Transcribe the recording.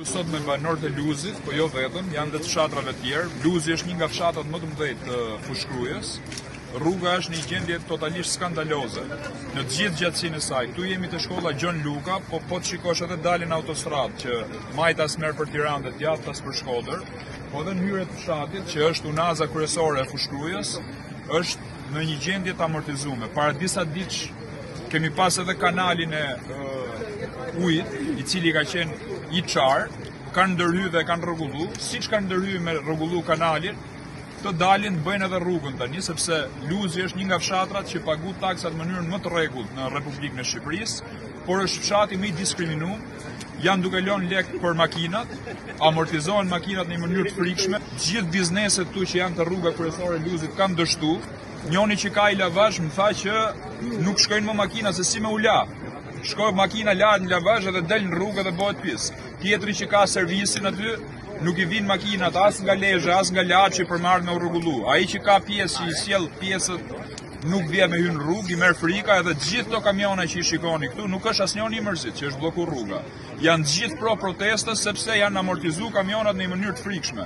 Sot me banorët e Luzit, po jo vetëm, janë dhe të fshatrave tjerë. Luzi është një nga fshatrat më të mëdhenj të Fushkrujës. Rruga është në një gjendje totalisht skandaloze në të gjithë gjatësinë e saj. Këtu jemi te shkolla Gjon Luka, po të shikosh edhe dalin autostradë që majtas merr për Tiranë dhe djathtas për Shkodër, po edhe në hyrje të fshatit që është unaza kryesore e Fushkrujës, është në një gjendje të amortizuar. Para disa ditësh kemi pas edhe kanalin e ujit, i cili ka qenë i qarë, kanë ndërhy dhe kanë rregullu, siç kanë ndërhy me rregullu kanalin, të dalin bëjnë edhe rrugën tani, sepse Luzi është një nga fshatrat që pagu taksat në mënyrën më të rregullt në Republikën e Shqipërisë, por është fshati më i diskriminuar, janë duke lënë lek për makinat, amortizohen makinat në një mënyrë të frikshme, gjithë bizneset këtu që janë të rruga kryesore e Luzit kanë dështu. Njoni që ka i lavazh më tha që nuk shkojnë më makina se si me u la. Shkoj makina lartë në lavazh edhe del në rrugë dhe bëhet pis. Tjetri që ka servisin aty, nuk i vinë makinat as nga Lezhë, as nga Laçi për marrë me u rregullu. Ai që ka pjesë, i sjell pjesët, nuk vjen me hyrë në rrugë, i merr frika edhe gjithë to kamiona që i shikoni këtu, nuk është asnjëri i mërzit që është bllokuar rruga. Janë gjithë pro protestës sepse janë amortizuar kamionat në një mënyrë të frikshme.